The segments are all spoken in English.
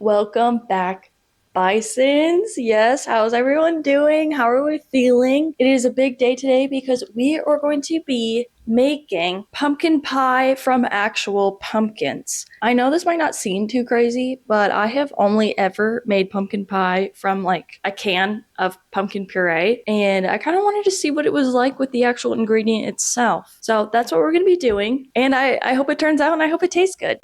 Welcome back, Bisons. Yes, how's everyone doing? How are we feeling? It is a big day today because we are going to be making pumpkin pie from actual pumpkins. I know this might not seem too crazy, but I have only ever made pumpkin pie from like a can of pumpkin puree, and I kind of wanted to see what it was like with the actual ingredient itself. So that's what we're going to be doing, and I hope it turns out and I hope it tastes good.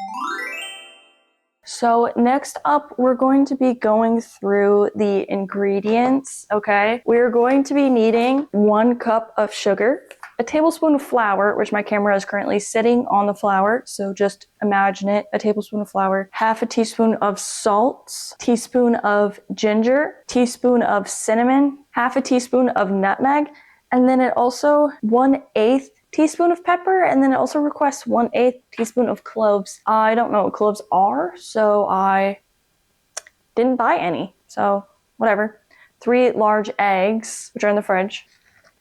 So next up, we're going to be going through the ingredients, okay? We're going to be needing 1 cup of sugar, a tablespoon of flour, which my camera is currently sitting on the flour, so just imagine it, a tablespoon of flour, half a teaspoon of salt, teaspoon of ginger, teaspoon of cinnamon, half a teaspoon of nutmeg, and then it also 1/8 teaspoon of pepper, and then it also requests 1/8 teaspoon of cloves. I don't know what cloves are, so I didn't buy any. So whatever. 3 large eggs, which are in the fridge.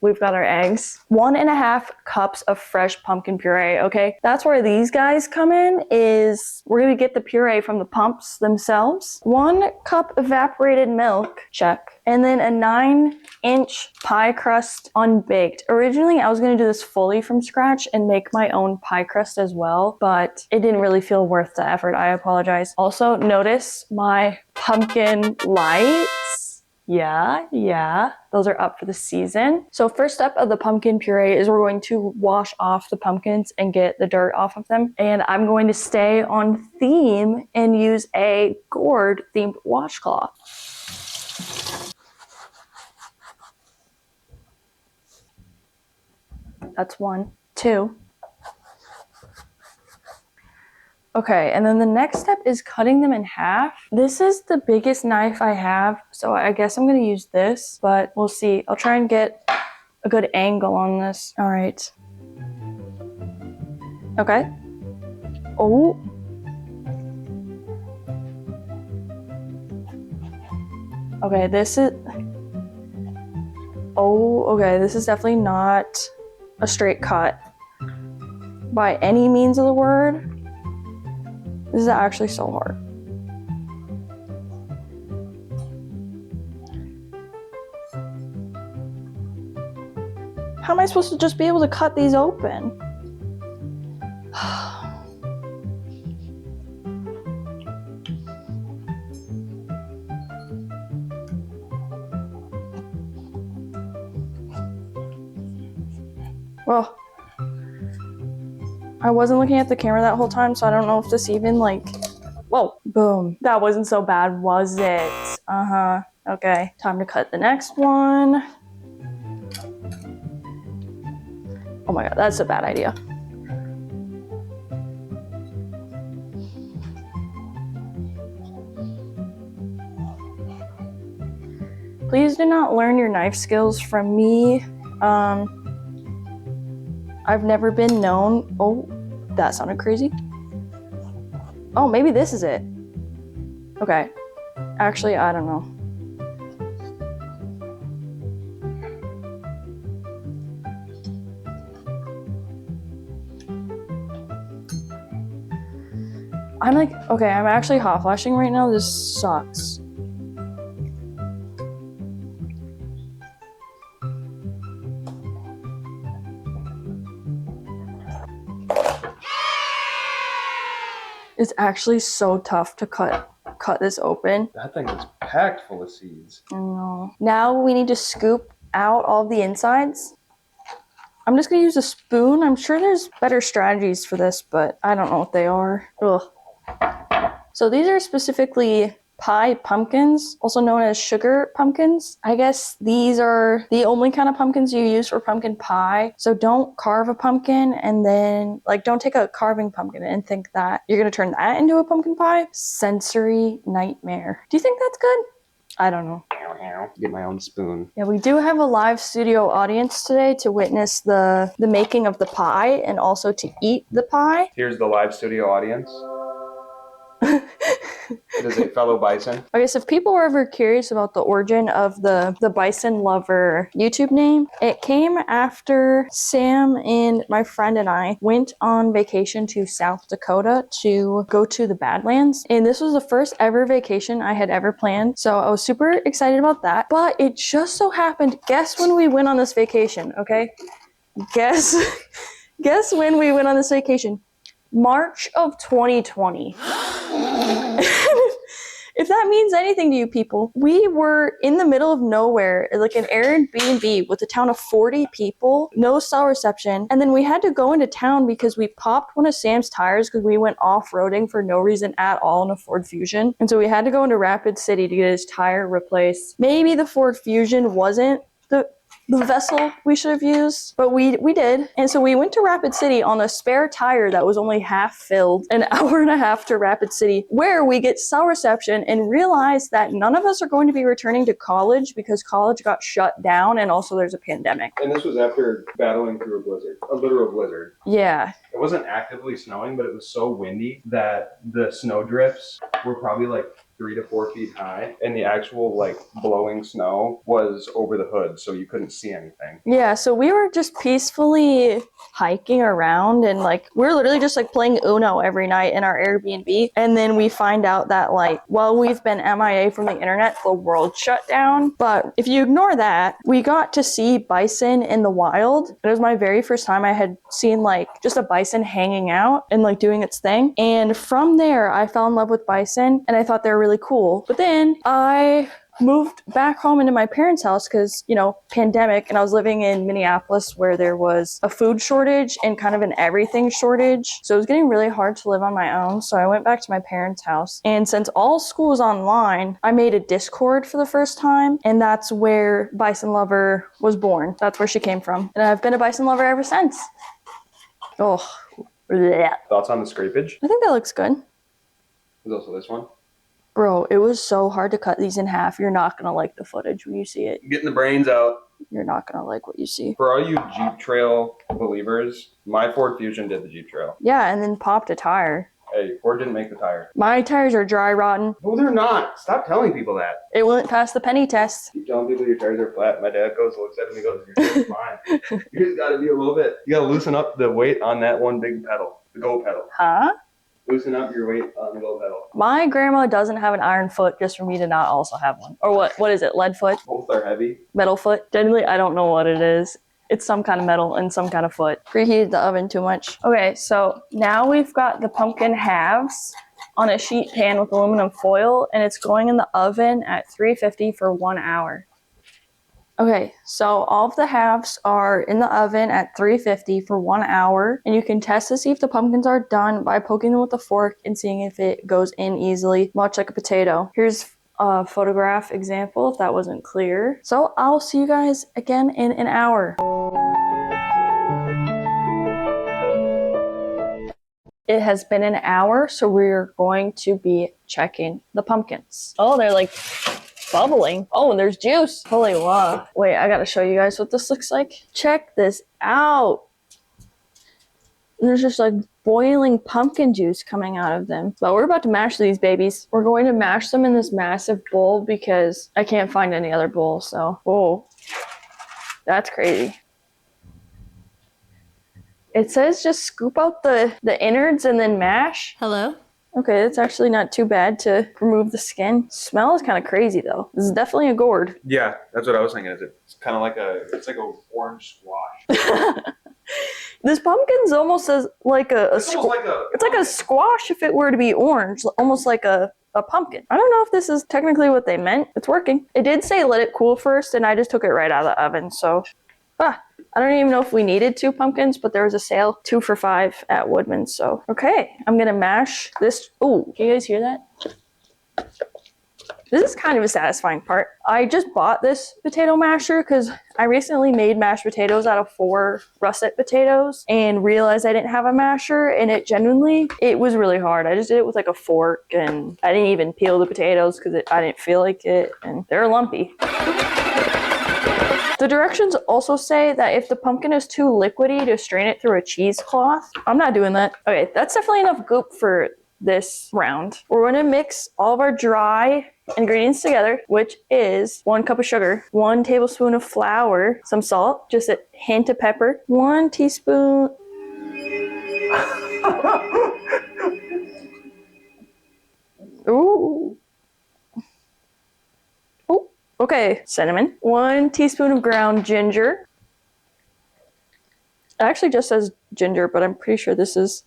We've got our eggs. 1.5 cups of fresh pumpkin puree, okay? That's where these guys come in, is we're gonna get the puree from the pumps themselves. 1 cup evaporated milk, check. And then a 9-inch pie crust unbaked. Originally, I was gonna do this fully from scratch and make my own pie crust as well, but it didn't really feel worth the effort. I apologize. Also, notice my pumpkin lights. Yeah, those are up for the season. So first step of the pumpkin puree is we're going to wash off the pumpkins and get the dirt off of them. And I'm going to stay on theme and use a gourd themed washcloth. That's 1. 2. Okay, and then the next step is cutting them in half. This is the biggest knife I have, so I guess I'm gonna use this, but we'll see. I'll try and get a good angle on this. All right. Okay. Oh. Okay, this is... Oh, okay, this is definitely not a straight cut by any means of the word. This is actually so hard. How am I supposed to just be able to cut these open? Well, I wasn't looking at the camera that whole time, so I don't know if this even like... Whoa, boom. That wasn't so bad, was it? Okay, time to cut the next one. Oh my god, that's a bad idea. Please do not learn your knife skills from me. I've never been known... Oh, that sounded crazy. Oh, maybe this is it. Okay. Actually, I don't know. I'm like, okay, I'm actually hot flashing right now. This sucks. It's actually so tough to cut this open. That thing is packed full of seeds. I know. Now we need to scoop out all the insides. I'm just gonna use a spoon. I'm sure there's better strategies for this, but I don't know what they are. Ugh. So these are specifically pie pumpkins, also known as sugar pumpkins. I guess these are the only kind of pumpkins you use for pumpkin pie. So don't carve a pumpkin and then, like, don't take a carving pumpkin and think that you're gonna turn that into a pumpkin pie. Sensory nightmare. Do you think that's good? I don't know. Get my own spoon. Yeah, we do have a live studio audience today to witness the making of the pie and also to eat the pie. Here's the live studio audience. It is a fellow bison. Okay, so if people were ever curious about the origin of the Bison Lover YouTube name, it came after Sam and my friend and I went on vacation to South Dakota to go to the Badlands. And this was the first ever vacation I had ever planned. So I was super excited about that. But it just so happened, guess when we went on this vacation, okay? Guess when we went on this vacation? March of 2020. If that means anything to you people, we were in the middle of nowhere, like an Airbnb with a town of 40 people, no cell reception. And then we had to go into town because we popped one of Sam's tires because we went off-roading for no reason at all in a Ford Fusion. And so we had to go into Rapid City to get his tire replaced. Maybe the Ford Fusion wasn't the vessel we should have used, but we did. And so we went to Rapid City on a spare tire that was only half filled, an hour and a half to Rapid City, where we get cell reception and realize that none of us are going to be returning to college because college got shut down and also there's a pandemic. And this was after battling through a blizzard, a literal blizzard. Yeah. It wasn't actively snowing, but it was so windy that the snow drifts were probably like 3 to 4 feet high, and the actual like blowing snow was over the hood, so you couldn't see anything. Yeah, so we were just peacefully hiking around, and like we're literally just like playing Uno every night in our Airbnb, and then we find out that like, well, we've been MIA from the internet, the world shut down. But if you ignore that, we got to see bison in the wild. It was my very first time I had seen like just a bison hanging out and like doing its thing, and from there I fell in love with bison and I thought they were really cool. But then I moved back home into my parents' house because, you know, pandemic, and I was living in Minneapolis where there was a food shortage and kind of an everything shortage. So it was getting really hard to live on my own. So I went back to my parents' house. And since all school is online, I made a Discord for the first time. And that's where Bison Lover was born. That's where she came from. And I've been a Bison Lover ever since. Oh, bleh. Thoughts on the scrapage? I think that looks good. There's also this one. Bro, it was so hard to cut these in half. You're not going to like the footage when you see it. Getting the brains out. You're not going to like what you see. For all you Jeep Trail believers, my Ford Fusion did the Jeep Trail. Yeah, and then popped a tire. Hey, Ford didn't make the tire. My tires are dry rotten. No, they're not. Stop telling people that. It went past the penny test. Keep telling people your tires are flat. My dad goes, looks at him, and he goes, your tires are fine. You just got to be a little bit, you got to loosen up the weight on that one big pedal, the go pedal. Huh? Loosen up your weight on the go pedal. My grandma doesn't have an iron foot just for me to not also have one. Or what is it? Lead foot? Both are heavy. Metal foot? Generally, I don't know what it is. It's some kind of metal and some kind of foot. Preheated the oven too much. Okay, so now we've got the pumpkin halves on a sheet pan with aluminum foil, and it's going in the oven at 350 for 1 hour. Okay, so all of the halves are in the oven at 350 for 1 hour, and you can test to see if the pumpkins are done by poking them with a fork and seeing if it goes in easily, much like a potato. Here's a photograph example if that wasn't clear. So I'll see you guys again in an hour. It has been an hour, so we're going to be checking the pumpkins. Oh, they're like bubbling. Oh, and there's juice. Holy wow. Wait, I gotta show you guys what this looks like. Check this out. There's just like boiling pumpkin juice coming out of them. But we're about to mash these babies. We're going to mash them in this massive bowl because I can't find any other bowl, so. Oh, that's crazy. It says just scoop out the innards and then mash. Hello? Okay, that's actually not too bad to remove the skin. Smell is kind of crazy though. This is definitely a gourd. Yeah, that's what I was thinking. It's kind of like it's like a orange squash. This pumpkin's almost as like It's like a squash if it were to be orange, almost like a pumpkin. I don't know if this is technically what they meant. It's working. It did say let it cool first, and I just took it right out of the oven, so. I don't even know if we needed 2 pumpkins, but there was a sale 2 for $5 at Woodman's, so. Okay, I'm gonna mash this. Ooh, can you guys hear that? This is kind of a satisfying part. I just bought this potato masher because I recently made mashed potatoes out of 4 russet potatoes and realized I didn't have a masher, and it was really hard. I just did it with like a fork, and I didn't even peel the potatoes because I didn't feel like it, and they're lumpy. The directions also say that if the pumpkin is too liquidy to strain it through a cheesecloth. I'm not doing that. Okay, that's definitely enough goop for this round. We're going to mix all of our dry ingredients together, which is 1 cup of sugar, 1 tablespoon of flour, some salt, just a hint of pepper, 1 teaspoon. Ooh. Ooh. Okay, cinnamon, 1 teaspoon of ground ginger. It actually just says ginger, but I'm pretty sure this is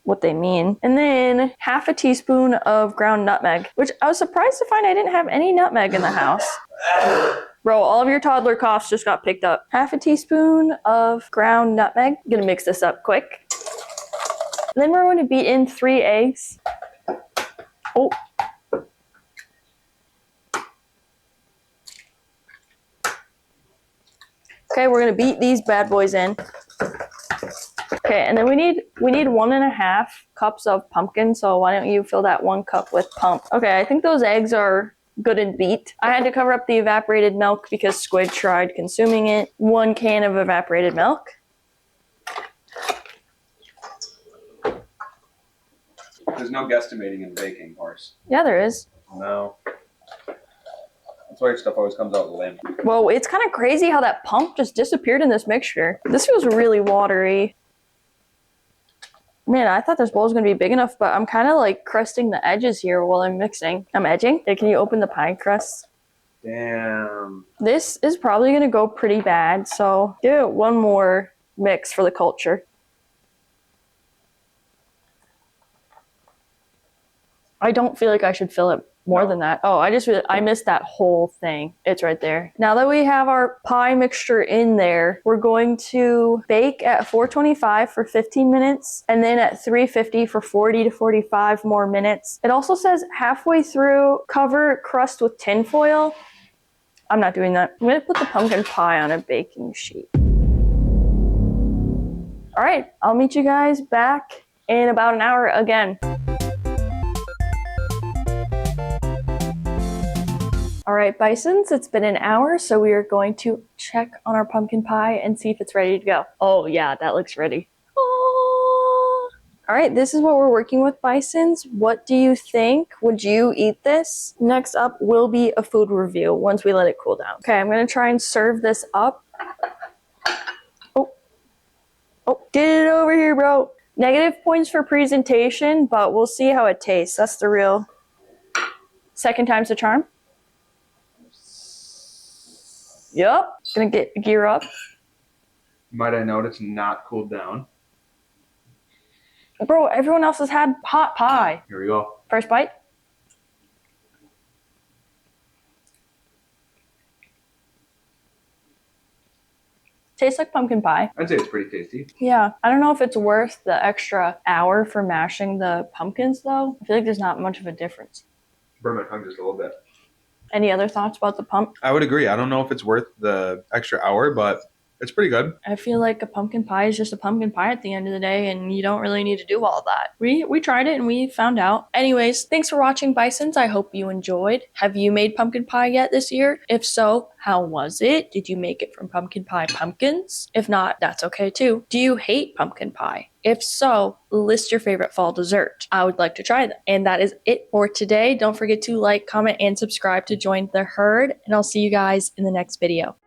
what they mean. And then half a teaspoon of ground nutmeg, which I was surprised to find I didn't have any nutmeg in the house. Bro, all of your toddler coughs just got picked up. Half a teaspoon of ground nutmeg. I'm gonna mix this up quick. And then we're going to beat in 3 eggs. Oh. Okay, we're gonna beat these bad boys in. Okay, and then we need 1.5 cups of pumpkin. So why don't you fill that 1 cup with pump? Okay, I think those eggs are good and beat. I had to cover up the evaporated milk because Squid tried consuming it. 1 can of evaporated milk. There's no guesstimating in baking, horse. Yeah, there is. No. That's why your stuff always comes out lame. Well, it's kind of crazy how that pump just disappeared in this mixture. This feels really watery. Man, I thought this bowl was going to be big enough, but I'm kind of like crusting the edges here while I'm mixing. I'm edging. Hey, can you open the pie crust? Damn. This is probably going to go pretty bad, so give it 1 more mix for the culture. I don't feel like I should fill it more than that. Oh, I missed that whole thing. It's right there. Now that we have our pie mixture in there, we're going to bake at 425 for 15 minutes and then at 350 for 40 to 45 more minutes. It also says halfway through, cover crust with tin foil. I'm not doing that. I'm gonna put the pumpkin pie on a baking sheet. All right, I'll meet you guys back in about an hour again. All right, Bisons, it's been an hour, so we are going to check on our pumpkin pie and see if it's ready to go. Oh yeah, that looks ready. Oh. All right, this is what we're working with, Bisons. What do you think? Would you eat this? Next up will be a food review once we let it cool down. Okay, I'm gonna try and serve this up. Oh, get it over here, bro. Negative points for presentation, but we'll see how it tastes. That's the real second time's the charm. Yup. Gonna gear up. Might I note it's not cooled down? Bro, everyone else has had hot pie. Here we go. First bite. Tastes like pumpkin pie. I'd say it's pretty tasty. Yeah. I don't know if it's worth the extra hour for mashing the pumpkins, though. I feel like there's not much of a difference. Burn my tongue just a little bit. Any other thoughts about the pump? I would agree. I don't know if it's worth the extra hour, but it's pretty good. I feel like a pumpkin pie is just a pumpkin pie at the end of the day, and you don't really need to do all that. We tried it and we found out. Anyways, thanks for watching, Bisons. I hope you enjoyed. Have you made pumpkin pie yet this year? If so, how was it? Did you make it from pumpkin pie pumpkins? If not, that's okay too. Do you hate pumpkin pie? If so, list your favorite fall dessert. I would like to try them. And that is it for today. Don't forget to like, comment, and subscribe to join the herd, and I'll see you guys in the next video.